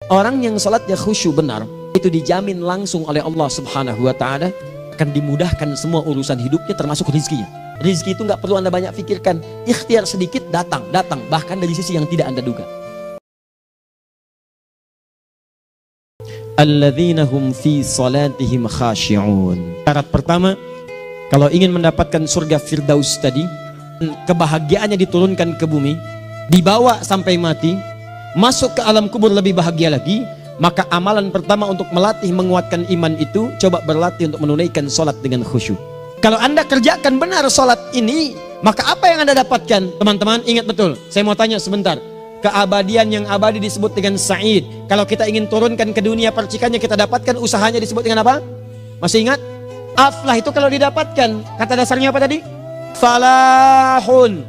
Orang yang sholatnya khusyuk benar, itu dijamin langsung oleh Allah Subhanahu wa Ta'ala akan dimudahkan semua urusan hidupnya, termasuk rezekinya. Rezeki itu nggak perlu Anda banyak pikirkan, ikhtiar sedikit datang, bahkan dari sisi yang tidak Anda duga. Alladzina hum fi salatihim khashi'un. Syarat pertama, kalau ingin mendapatkan surga Firdaus tadi, kebahagiaannya diturunkan ke bumi, dibawa sampai mati, masuk ke alam kubur lebih bahagia lagi, maka amalan pertama untuk melatih menguatkan iman itu, coba berlatih untuk menunaikan sholat dengan khusyuk. Kalau Anda kerjakan benar sholat ini, maka apa yang Anda dapatkan? Teman-teman ingat betul, saya mau tanya sebentar. Keabadian yang abadi disebut dengan sa'id. Kalau kita ingin turunkan ke dunia percikannya, kita dapatkan usahanya disebut dengan apa? Masih ingat? Aflah itu kalau didapatkan, kata dasarnya apa tadi? Falahun.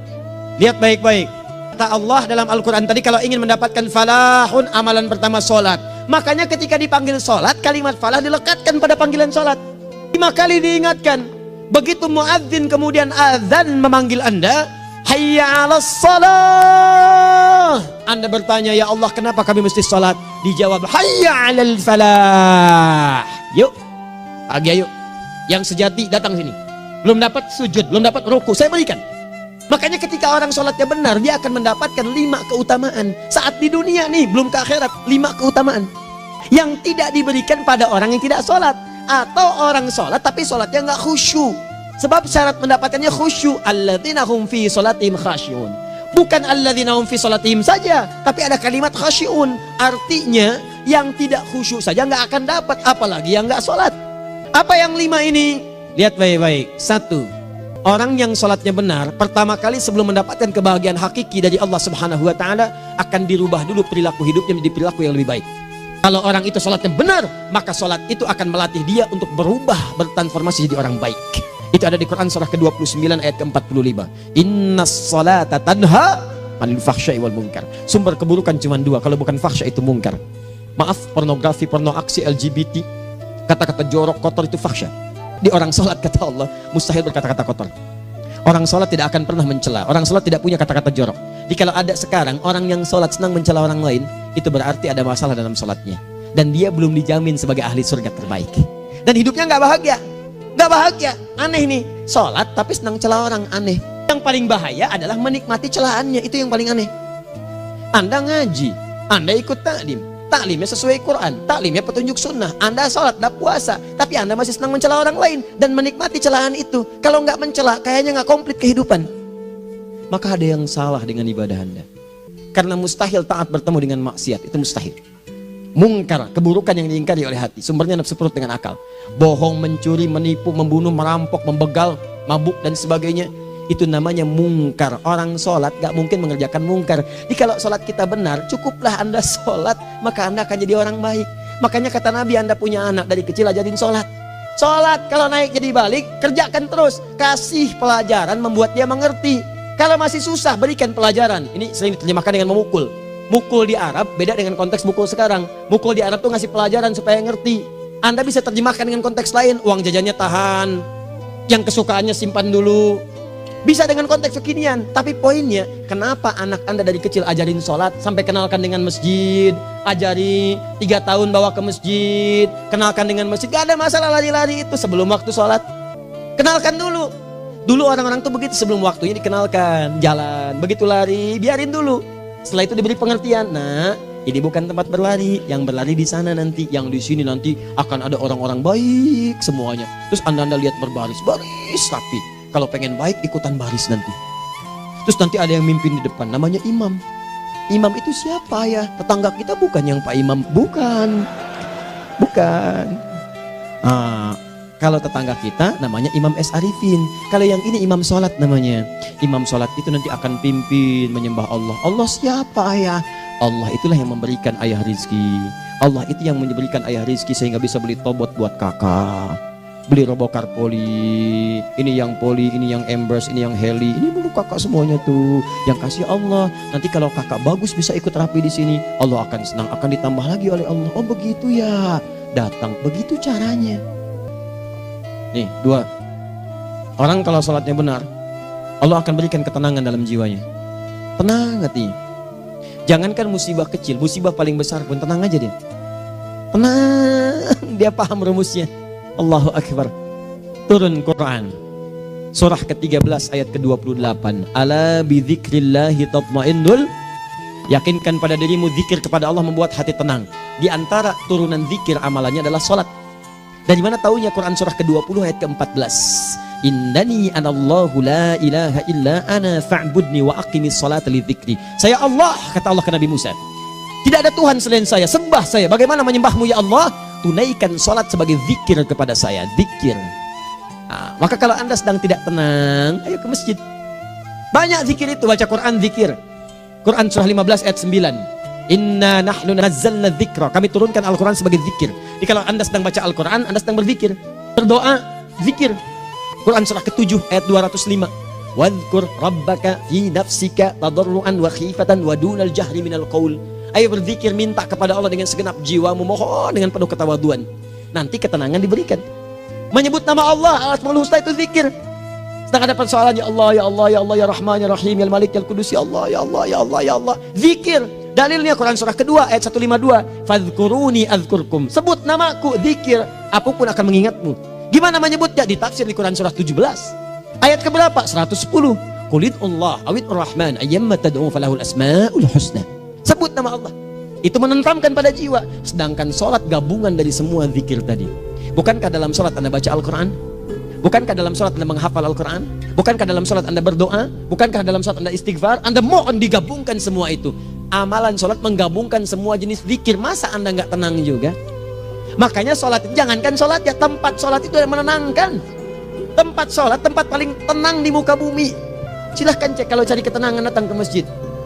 Lihat baik-baik. Kata Allah dalam Al-Quran tadi, kalau ingin mendapatkan falahun, amalan pertama sholat. Makanya ketika dipanggil sholat, kalimat falah dilekatkan pada panggilan sholat. 5 kali diingatkan. Begitu muadzin kemudian azan memanggil Anda, hayya 'alas shalah. Anda bertanya, ya Allah kenapa kami mesti sholat? Dijawab, hayya 'alal falah. Yuk, pagi yuk. Yang sejati datang sini. Belum dapat sujud, belum dapat ruku, saya berikan. Makanya ketika orang sholatnya benar, dia akan mendapatkan 5 keutamaan. Saat di dunia nih, belum ke akhirat, 5 keutamaan yang tidak diberikan pada orang yang tidak sholat, atau orang sholat tapi sholatnya nggak khusyuk. Sebab syarat mendapatkannya khusyuk. Alladzina hum fi sholatihim khasyi'un. Bukan alladzina hum fi sholatihim saja, tapi ada kalimat khasyi'un. Artinya yang tidak khusyuk saja nggak akan dapat, apalagi yang nggak sholat. Apa yang 5 ini? Lihat baik-baik. 1. Orang yang sholatnya benar, pertama kali sebelum mendapatkan kebahagiaan hakiki dari Allah Subhanahu wa Ta'ala, akan dirubah dulu perilaku hidupnya menjadi perilaku yang lebih baik. Kalau orang itu sholatnya benar, maka sholat itu akan melatih dia untuk berubah, bertransformasi jadi orang baik. Itu ada di Quran surah ke-29 ayat ke-45. Innas sholata tanha 'anil fahsya'i wal munkar. Sumber keburukan cuma 2, kalau bukan fahsya itu munkar. Maaf, pornografi, porno aksi, LGBT, kata-kata jorok, kotor itu fahsya. Di orang sholat kata Allah mustahil berkata-kata kotor. Orang sholat tidak akan pernah mencela. Orang sholat tidak punya kata-kata jorok. Jadi kalau ada sekarang orang yang sholat senang mencela orang lain, itu berarti ada masalah dalam sholatnya, dan dia belum dijamin sebagai ahli surga terbaik, dan hidupnya nggak bahagia. Nggak bahagia, aneh nih. Sholat tapi senang celah orang, aneh. Yang paling bahaya adalah menikmati celahannya, itu yang paling aneh. Anda ngaji, Anda ikut taklim, taklimnya sesuai Quran, taklimnya petunjuk sunnah. Anda sholat, Anda puasa, tapi Anda masih senang mencela orang lain dan menikmati celahan itu. Kalau nggak mencela, kayaknya nggak komplit kehidupan. Maka ada yang salah dengan ibadah Anda. Karena mustahil taat bertemu dengan maksiat, itu mustahil. Mungkar, keburukan yang diingkari oleh hati, sumbernya nafsu perut dengan akal. Bohong, mencuri, menipu, membunuh, merampok, membegal, mabuk dan sebagainya, itu namanya mungkar. Orang sholat gak mungkin mengerjakan mungkar. Jadi kalau sholat kita benar, cukuplah Anda sholat, maka Anda akan jadi orang baik. Makanya kata Nabi, Anda punya anak dari kecil ajarin sholat. Sholat kalau naik jadi balik, kerjakan terus. Kasih pelajaran membuat dia mengerti. Kalau masih susah, berikan pelajaran. Ini sering diterjemahkan dengan memukul. Mukul di Arab beda dengan konteks mukul sekarang. Mukul di Arab tuh ngasih pelajaran supaya ngerti. Anda bisa terjemahkan dengan konteks lain. Uang jajannya tahan, yang kesukaannya simpan dulu. Bisa dengan konteks kekinian. Tapi poinnya, kenapa anak Anda dari kecil ajarin sholat, sampai kenalkan dengan masjid, ajari 3 tahun bawa ke masjid, kenalkan dengan masjid. Gak ada masalah lari-lari itu sebelum waktu sholat. Kenalkan dulu. Dulu orang-orang tuh begitu, sebelum waktunya dikenalkan, jalan, begitu lari, biarin dulu. Setelah itu diberi pengertian. Nah, ini bukan tempat berlari, yang berlari di sana nanti, yang di sini nanti akan ada orang-orang baik semuanya. Terus anda lihat berbaris, baris rapi. Kalau pengen baik, ikutan baris nanti. Terus nanti ada yang mimpin di depan, namanya imam. Imam itu siapa ya? Tetangga kita bukan yang Pak Imam, bukan. Kalau tetangga kita namanya Imam S. Arifin. Kalau yang ini imam sholat namanya. Imam sholat itu nanti akan pimpin menyembah Allah. Allah siapa ya? Allah itulah yang memberikan ayah rizki. Allah itu yang memberikan ayah rizki sehingga bisa beli tobot buat kakak, beli robokar poli, ini yang poli, ini yang embers, ini yang heli, ini dulu kakak semuanya tuh yang kasih Allah. Nanti kalau kakak bagus bisa ikut rapi di sini, Allah akan senang, akan ditambah lagi oleh Allah. Oh begitu ya, datang, begitu caranya. Nih 2, orang kalau sholatnya benar, Allah akan berikan ketenangan dalam jiwanya. Tenang hati. Jangankan musibah kecil, musibah paling besar pun tenang aja dia. Tenang, dia paham rumusnya. Allahu Akbar. Turun Quran. Surah ke-13 ayat ke-28. Ala bidzikrillahi tatmainnul. Yakinkan pada dirimu zikir kepada Allah membuat hati tenang. Di antara turunan zikir amalannya adalah salat. Dari mana taunya? Quran surah ke-20 ayat ke-14. Innani anallahu la ilaha illa ana fa'budni wa aqimis salata lidzikri. Saya Allah, kata Allah ke Nabi Musa. Tidak ada Tuhan selain saya, sembah saya. Bagaimana menyembahmu ya Allah? Tunaikan salat sebagai zikir kepada saya, zikir. Nah, maka kalau Anda sedang tidak tenang, ayo ke masjid. Banyak zikir itu, baca Quran zikir. Quran surah 15 ayat 9. Inna nahnu nazzalna dzikra. Kami turunkan Al-Quran sebagai zikir. Jadi kalau Anda sedang baca Al-Quran, Anda sedang berzikir. Berdoa, zikir. Quran surah ke-7 ayat 205. Wadhkur rabbaka fi nafsika tadarruan wa khifatan wa dunal jahri minal qaul. Ayo berzikir, minta kepada Allah dengan segenap jiwamu, mohon dengan penuh ketawaduan. Nanti ketenangan diberikan. Menyebut nama Allah, Al-Asmaul Husna itu zikir. Sedang ada persoalan, ya Allah, ya Allah, ya Allah, ya Rahman, ya Rahim, ya Malik, ya Kudus, ya Allah, ya Allah, ya Allah, ya Allah. Zikir. Dalilnya Quran surah kedua ayat 152. Fadhkuruni adzkurkum. Sebut namaku, zikir. Apapun akan mengingatmu. Gimana menyebutnya? Ditafsir di Quran surah 17. Ayat keberapa? 110. Qulidullah awid rahman ayyamma tad'u falahul asmaul husna. Sebut nama Allah. Itu menenteramkan pada jiwa. Sedangkan sholat gabungan dari semua zikir tadi. Bukankah dalam sholat Anda baca Al-Quran? Bukankah dalam sholat Anda menghafal Al-Quran? Bukankah dalam sholat Anda berdoa? Bukankah dalam sholat Anda istighfar? Anda mohon digabungkan semua itu. Amalan sholat menggabungkan semua jenis zikir. Masa Anda nggak tenang juga? Makanya sholat, jangankan sholat ya, tempat sholat itu yang menenangkan. Tempat sholat, tempat paling tenang di muka bumi. Silahkan cek, kalau cari ketenangan datang ke masjid.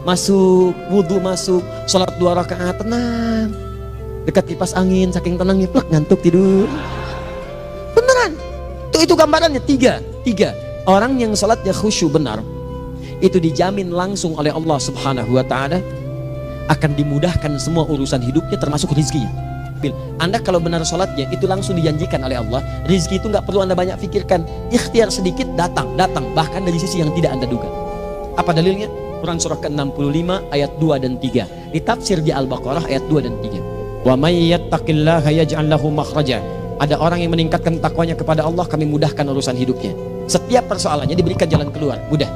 Masuk, wudhu masuk, sholat 2 rakaat, tenang. Dekat kipas angin, saking tenangnya, plak, ngantuk tidur. Beneran. Itu gambarannya, tiga. Orang yang sholatnya khusyuk benar, itu dijamin langsung oleh Allah Subhanahu wa Ta'ala akan dimudahkan semua urusan hidupnya, termasuk rezekinya. Anda kalau benar sholatnya, itu langsung dijanjikan oleh Allah. Rizki itu nggak perlu Anda banyak pikirkan. Ikhtiar sedikit datang, bahkan dari sisi yang tidak Anda duga. Apa dalilnya? Quran surah ke-65 ayat 2 dan 3. Ditafsir di Al-Baqarah ayat 2 dan 3. Wa may yattaqillaha yaj'al lahu makhraja. Ada orang yang meningkatkan takwanya kepada Allah, kami mudahkan urusan hidupnya. Setiap persoalannya diberikan jalan keluar, mudah.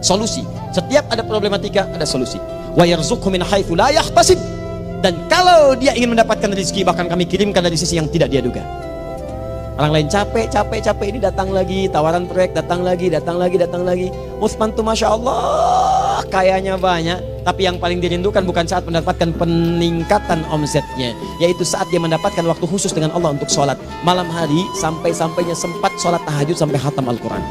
Solusi. Setiap ada problematika, ada solusi. Wa yarzuqhu min haitsu la yahtasib. Dan kalau dia ingin mendapatkan rezeki, bahkan kami kirimkan dari sisi yang tidak dia duga. Orang lain capek ini datang lagi, tawaran proyek datang lagi. Utsman tuh Masya Allah kayanya banyak, tapi yang paling dirindukan bukan saat mendapatkan peningkatan omsetnya, yaitu saat dia mendapatkan waktu khusus dengan Allah untuk sholat malam hari, sampai-sampainya sempat sholat tahajud sampai khatam Al-Quran.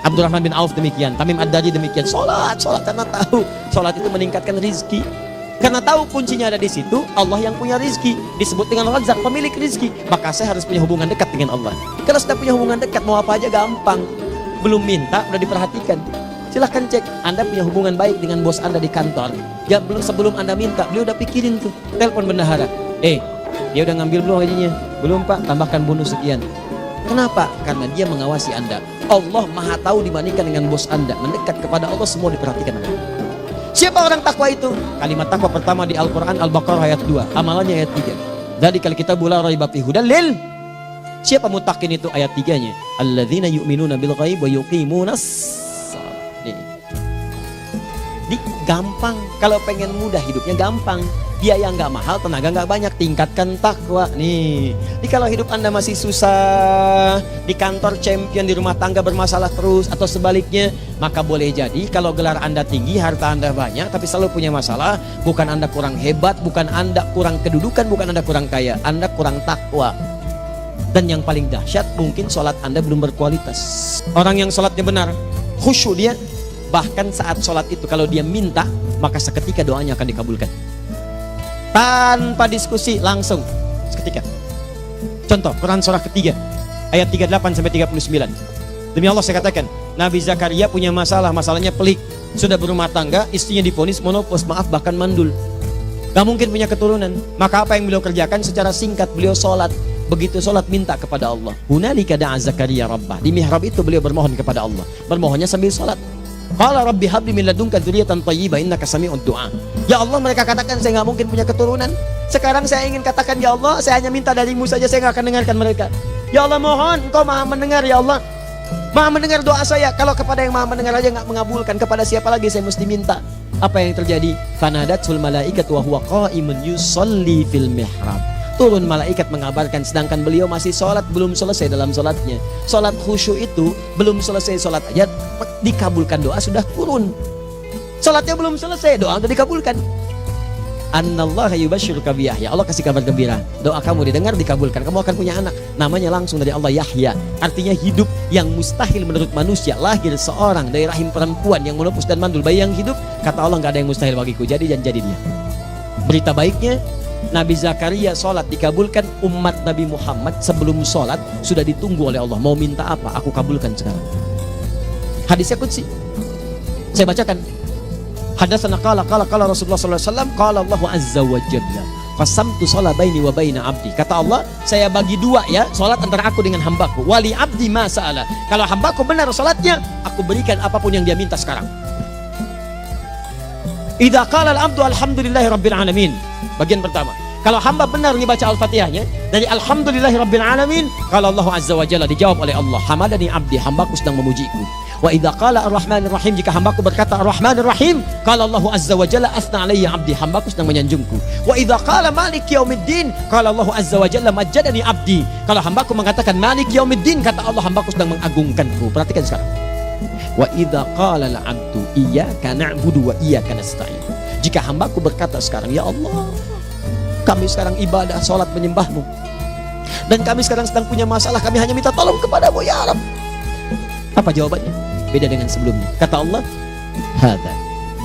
Abdurrahman bin Auf demikian, Tamim Ad-Dari demikian, sholat karena tahu sholat itu meningkatkan rizki. Karena tahu kuncinya ada di situ, Allah yang punya rizki, disebut dengan Razzaq, pemilik rizki. Maka saya harus punya hubungan dekat dengan Allah. Kalau sudah punya hubungan dekat, mau apa aja gampang. Belum minta, udah diperhatikan. Silahkan cek, Anda punya hubungan baik dengan bos Anda di kantor. Ya belum, sebelum Anda minta, beliau udah pikirin tuh. Telepon bendahara, dia udah ngambil belum gajinya? Belum Pak, tambahkan bonus sekian. Kenapa? Karena dia mengawasi Anda. Allah maha tahu dibandingkan dengan bos Anda. Mendekat kepada Allah, semua diperhatikan Anda. Siapa orang takwa itu? Kalimat takwa pertama di Al-Quran Al-Baqarah ayat 2, amalannya ayat 3. Dzalikal kitabu la raiba fihi hudal lil. Siapa mutakin itu? Ayat 3-nya. Alladzina yu'minuna bil ghaib wa yuqimunas shalah. Gampang. Kalau pengen mudah hidupnya gampang. Biaya nggak mahal, tenaga nggak banyak, tingkatkan takwa nih. Jadi kalau hidup Anda masih susah, di kantor champion, di rumah tangga bermasalah terus, atau sebaliknya, maka boleh jadi kalau gelar Anda tinggi, harta Anda banyak, tapi selalu punya masalah. Bukan Anda kurang hebat, bukan Anda kurang kedudukan, bukan Anda kurang kaya, Anda kurang takwa. Dan yang paling dahsyat, mungkin sholat Anda belum berkualitas. Orang yang sholatnya benar, khusyuk dia, bahkan saat sholat itu kalau dia minta, maka seketika doanya akan dikabulkan. Tanpa diskusi, langsung seketika. Contoh Quran surah ketiga ayat 38 sampai 39. Demi Allah saya katakan, Nabi Zakaria punya masalahnya pelik. Sudah berumah tangga, istrinya divonis monopos, maaf bahkan mandul. Gak mungkin punya keturunan. Maka apa yang beliau kerjakan? Secara singkat beliau sholat. Begitu sholat minta kepada Allah. Hunalika da'a Zakaria rabbah. Di mihrab itu beliau bermohon kepada Allah. Bermohonnya sambil sholat. Qala rabbi habli min ladunka dzurriyyatan thayyibah innaka sami'ud du'a. Ya Allah, mereka katakan saya nggak mungkin punya keturunan. Sekarang saya ingin katakan, ya Allah, saya hanya minta darimu saja, saya nggak akan dengarkan mereka. Ya Allah, mohon engkau maha mendengar, ya Allah. Maha mendengar doa saya. Kalau kepada yang maha mendengar aja nggak mengabulkan, kepada siapa lagi saya mesti minta? Apa yang terjadi? Fanadatul malaikatu wa huwa qa'imun yusalli fil mihrab. Turun malaikat mengabarkan, sedangkan beliau masih sholat, belum selesai dalam sholatnya. Sholat khusyuk itu belum selesai sholat aja dikabulkan, doa sudah turun. Sholatnya belum selesai, doa sudah dikabulkan. Annallaha yubashshiruka bi Yahya. Allah kasih kabar gembira, doa kamu didengar, dikabulkan, kamu akan punya anak, namanya langsung dari Allah Yahya. Artinya hidup yang mustahil menurut manusia, lahir seorang dari rahim perempuan yang menepus dan mandul bayi yang hidup, kata Allah nggak ada yang mustahil bagiku, jadi dan jadi dia. Berita baiknya, Nabi Zakaria sholat dikabulkan. Umat Nabi Muhammad sebelum sholat sudah ditunggu oleh Allah, mau minta apa aku kabulkan sekarang. Hadisnya qudsi, saya bacakan. Hadatsana qala Rasulullah sallallahu alaihi wasallam, qala Allah azza wa jalla, qasamtu shalah baini wa baina abdi. Kata Allah, saya bagi dua ya salat antara aku dengan hambaku. Wali abdi ma sa'ala. Kalau hambaku benar salatnya, aku berikan apapun yang dia minta sekarang. Idza qala al-abdu alhamdulillahi rabbil alamin. Bagian pertama, kalau hamba benar membaca Al-Fatihahnya dari alhamdulillahi rabbil alamin, kalau Allah azza wa jalla dijawab oleh Allah, hamadani abdi, hambaku sedang memujiku. Wa idza qala ar-rahmanir rahim, jika hambaku berkata ar-rahmanir rahim, qala Allah azza wa jalla asna alayya abdi, hambaku sedang menyanjungku. Wa idza qala maliki yaumiddin, qala Allah azza wa jalla majjadani abdi, kalau hambaku mengatakan maliki yaumiddin, kata Allah hambaku sedang mengagungkanku. Perhatikan sekarang. Wa idza qala al-'abdu iyyaka na'budu wa iyyaka nasta'in, jika hambaku berkata sekarang, ya Allah, kami sekarang ibadah, salat menyembahmu, dan kami sekarang sedang punya masalah, kami hanya minta tolong kepadamu ya Rabb. Apa jawabannya? Beda dengan sebelumnya. Kata Allah, hadza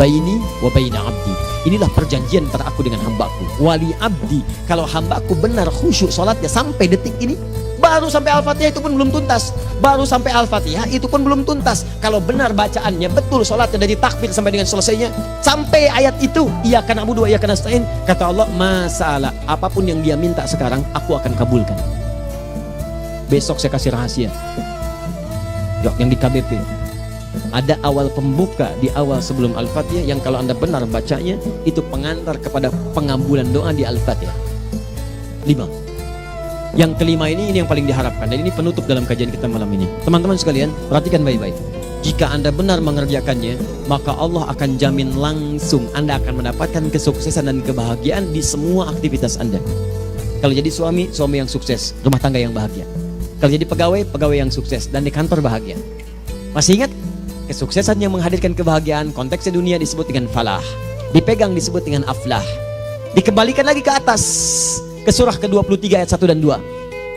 baini wa baina abdi, inilah perjanjian antara aku dengan hambaku. Wali abdi, kalau hambaku benar khusyuk salatnya sampai detik ini, baru sampai Al-Fatihah itu pun belum tuntas. Baru sampai Al-Fatihah itu pun belum tuntas. Kalau benar bacaannya betul, salatnya dari takbir sampai dengan selesainya, sampai ayat itu, iyyaka na'budu wa iyyaka nasta'in, kata Allah, masalah apapun yang dia minta sekarang, aku akan kabulkan. Besok saya kasih rahasia. Yang di KBP ada awal pembuka di awal sebelum Al-Fatihah, yang kalau anda benar bacanya itu pengantar kepada pengambulan doa di Al-Fatihah. 5. Yang kelima ini yang paling diharapkan, dan ini penutup dalam kajian kita malam ini. Teman-teman sekalian, perhatikan baik-baik. Jika anda benar mengerjakannya, maka Allah akan jamin langsung anda akan mendapatkan kesuksesan dan kebahagiaan di semua aktivitas anda. Kalau jadi suami, suami yang sukses, rumah tangga yang bahagia. Kalau jadi pegawai, pegawai yang sukses, dan di kantor bahagia. Masih ingat? Kesuksesan yang menghadirkan kebahagiaan, konteksnya dunia disebut dengan falah, dipegang disebut dengan aflah. Dikembalikan lagi ke atas, ke surah ke-23 ayat 1 dan 2.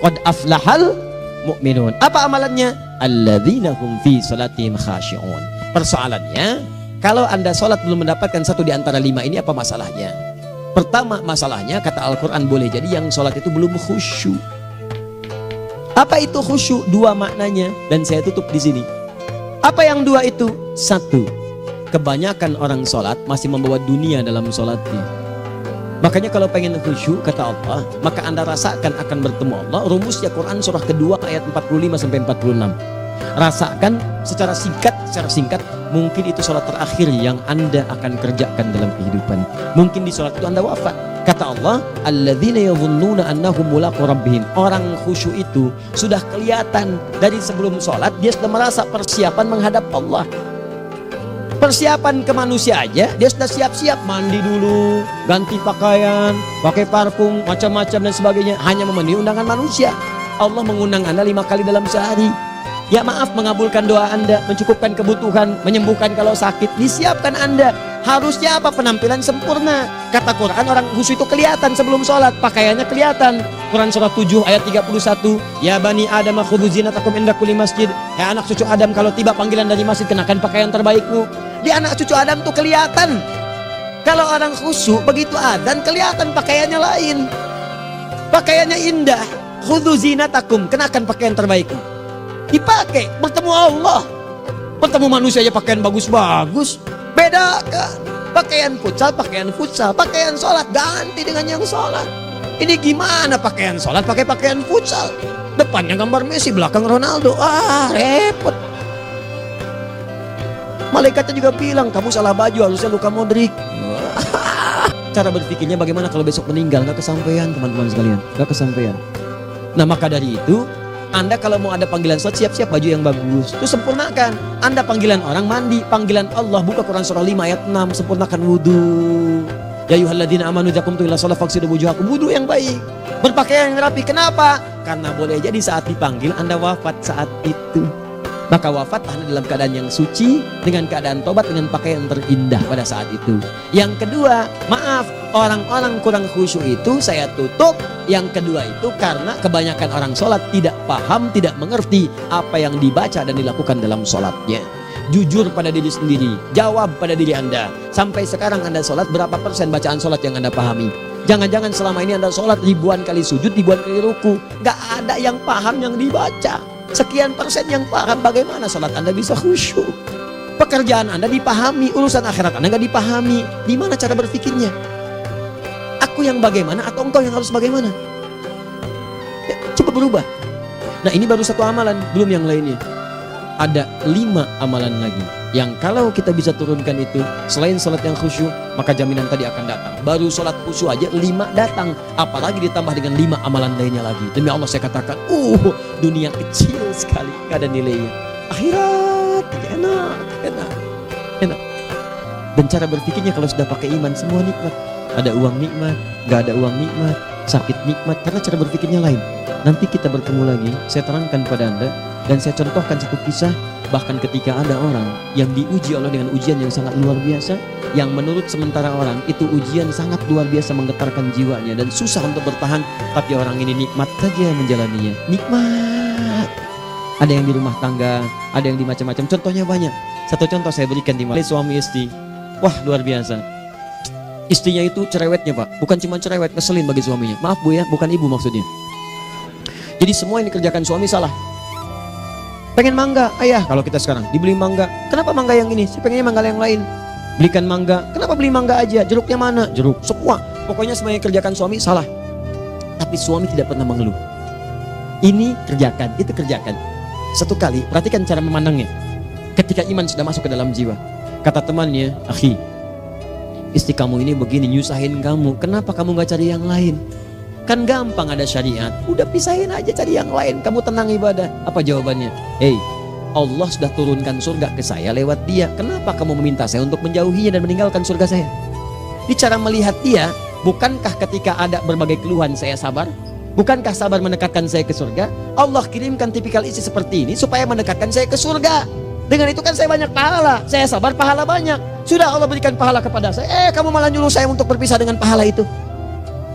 Qad aflahal mu'minun. Apa amalannya? Alladzina hum fi salatihim khashi'un. Persoalannya, kalau anda sholat belum mendapatkan satu di antara 5 ini, apa masalahnya? Pertama masalahnya, kata Al-Quran, boleh jadi yang sholat itu belum khusyuk. Apa itu khusyuk? 2 maknanya, dan saya tutup di sini. Apa yang 2 itu? 1, kebanyakan orang sholat masih membawa dunia dalam sholatnya. Makanya kalau pengen khusyuk, kata Allah, maka anda rasakan akan bertemu Allah. Rumusnya Quran surah kedua ayat 45 sampai 46. Rasakan secara singkat, mungkin itu sholat terakhir yang anda akan kerjakan dalam kehidupan. Mungkin di sholat itu anda wafat. Kata Allah, alladzina yadhunnuna annahum mulaqu rabbihim. Orang khusyuk itu sudah kelihatan dari sebelum sholat, dia sudah merasa persiapan menghadap Allah. Persiapan ke manusia aja, dia sudah siap-siap, mandi dulu, ganti pakaian, pakai parfum, macam-macam dan sebagainya, hanya memenuhi undangan manusia. Allah mengundang anda 5 kali dalam sehari. Ya maaf, mengabulkan doa anda, mencukupkan kebutuhan, menyembuhkan kalau sakit, disiapkan anda. Harusnya apa? Penampilan sempurna. Kata Quran, orang khusyuk itu kelihatan sebelum sholat, pakaiannya kelihatan. Quran surah 7 ayat 31, ya bani Adam khudhu zinatakum inda kulli masjid. Hai anak cucu Adam, kalau tiba panggilan dari masjid, kenakan pakaian terbaikmu. Di anak cucu Adam tuh kelihatan. Kalau orang khusyuk, begitu adzan kelihatan pakaiannya lain. Pakaiannya indah. Khudhu zinatakum, kenakan pakaian terbaikmu. Dipakai bertemu Allah, bertemu manusia aja pakaian bagus-bagus. Bedakan pakaian futsal, pakaian sholat ganti dengan yang sholat. Ini gimana pakaian sholat pakai pakaian futsal? Depannya gambar Messi, belakang Ronaldo. Repot. Malah Malaikatnya juga bilang, kamu salah baju, harusnya Luka Modric. Cara berpikirnya bagaimana kalau besok meninggal? Gak kesampaian teman-teman sekalian, gak kesampaian. Nah maka dari itu, Anda kalau mau ada panggilan sholat, siap-siap baju yang bagus, itu sempurnakan. Anda panggilan orang, mandi. Panggilan Allah, buka Quran surah 5 ayat 6, sempurnakan wudhu. Ya ayyuhalladzina amanu idza qumtum ila shalah faghsilu wujuhakum, wudhu yang baik, berpakaian yang rapi. Kenapa? Karena boleh jadi saat dipanggil Anda wafat saat itu. Maka wafat Anda dalam keadaan yang suci, dengan keadaan tobat, dengan pakaian terindah pada saat itu. Yang kedua, maaf, orang-orang kurang khusyuk itu saya tutup. Yang kedua itu karena kebanyakan orang sholat tidak paham, tidak mengerti apa yang dibaca dan dilakukan dalam sholatnya. Jujur pada diri sendiri, jawab pada diri Anda. Sampai sekarang Anda sholat, berapa persen bacaan sholat yang Anda pahami? Jangan-jangan selama ini Anda sholat ribuan kali sujud, ribuan kali ruku, gak ada yang paham yang dibaca. Sekian persen yang paham. Bagaimana sholat Anda bisa khusyuk? Pekerjaan Anda dipahami, urusan akhirat Anda gak dipahami. Gimana cara berpikirnya? Aku yang bagaimana atau engkau yang harus bagaimana? Ya, coba berubah. Nah ini baru satu amalan, belum yang lainnya. Ada 5 amalan lagi yang kalau kita bisa turunkan itu, selain sholat yang khusyuk, maka jaminan tadi akan datang. Baru sholat khusyuk aja 5 datang, apalagi ditambah dengan 5 amalan lainnya lagi. Demi Allah saya katakan, dunia kecil sekali, gak ada nilainya. Akhirat enak. Dan cara berpikirnya kalau sudah pakai iman, semua nikmat. Ada uang nikmat, gak ada uang nikmat, sakit nikmat, karena cara berpikirnya lain. Nanti kita bertemu lagi, saya terangkan pada Anda, dan saya contohkan satu kisah. Bahkan ketika ada orang yang diuji Allah dengan ujian yang sangat luar biasa, yang menurut sementara orang itu ujian sangat luar biasa, menggetarkan jiwanya dan susah untuk bertahan, tapi orang ini nikmat saja menjalaninya. Nikmat. Ada yang di rumah tangga, ada yang di macam-macam, contohnya banyak. Satu contoh saya berikan di Malaysia, suami istri. Wah luar biasa. Istrinya itu cerewetnya Pak, bukan cuma cerewet, ngeselin bagi suaminya. Maaf Bu ya, bukan ibu maksudnya. Jadi semua yang dikerjakan suami salah. Pengen mangga, ayah, kalau kita sekarang dibeli mangga, kenapa mangga yang ini? Saya pengennya mangga yang lain. Belikan mangga, kenapa beli mangga aja? Jeruknya mana? Jeruk, semua. Pokoknya semua yang kerjakan suami salah. Tapi suami tidak pernah mengeluh. Ini kerjakan, itu kerjakan. Satu kali, perhatikan cara memandangnya. Ketika iman sudah masuk ke dalam jiwa, kata temannya, akhi, istri kamu ini begini nyusahin kamu, kenapa kamu gak cari yang lain? Kan gampang, ada syariat, udah pisahin aja, cari yang lain, kamu tenang ibadah. Apa jawabannya? Allah sudah turunkan surga ke saya lewat dia, kenapa kamu meminta saya untuk menjauhinya dan meninggalkan surga saya? Di cara melihat dia, bukankah ketika ada berbagai keluhan saya sabar? Bukankah sabar mendekatkan saya ke surga? Allah kirimkan tipikal istri seperti ini supaya mendekatkan saya ke surga. Dengan itu kan saya banyak pahala, saya sabar pahala banyak. Sudah Allah berikan pahala kepada saya, kamu malah nyuruh saya untuk berpisah dengan pahala itu.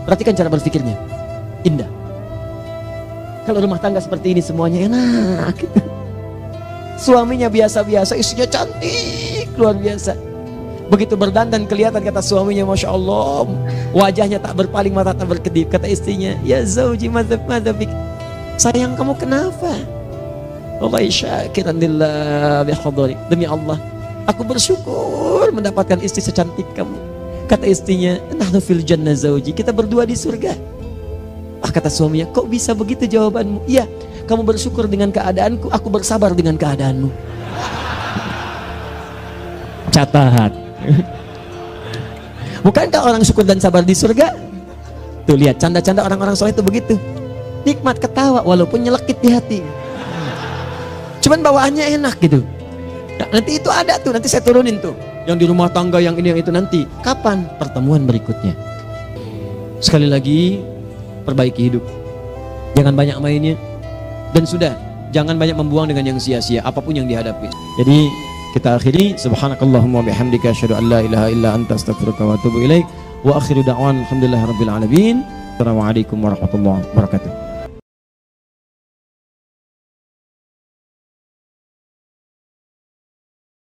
Perhatikan cara berpikirnya, indah. Kalau rumah tangga seperti ini semuanya enak. Suaminya biasa-biasa, istrinya cantik, luar biasa. Begitu berdandan kelihatan, kata suaminya, Masya Allah, wajahnya tak berpaling, mata tak berkedip. Kata istrinya, ya zauji madzabik, sayang kamu kenapa? Wallahi syakiran lillah bihadari, demi Allah aku bersyukur mendapatkan istri secantik kamu. Kata istrinya, nahnu fil jannah zauji, kita berdua di surga. Kata suaminya, kok bisa begitu jawabanmu? Iya, kamu bersyukur dengan keadaanku, aku bersabar dengan keadaanmu. Catat. Bukankah orang syukur dan sabar di surga? Tuh lihat, canda-canda orang-orang soleh itu begitu. Nikmat, ketawa walaupun nyelekit di hati. Cuman bawaannya enak gitu. Nah, nanti itu ada tuh, nanti saya turunin tuh. Yang di rumah tangga, yang ini, yang itu nanti. Kapan? Pertemuan berikutnya. Sekali lagi, perbaiki hidup. Jangan banyak mainnya. Dan sudah, jangan banyak membuang dengan yang sia-sia, apapun yang dihadapi. Jadi, kita akhiri. Subhanakallahumma bihamdika asyhadu an la ilaha illa anta astaghfiruka wa atubu ilaik. Wa akhiru da'wan alhamdulillahirabbil alamin. Assalamualaikum warahmatullahi wabarakatuh.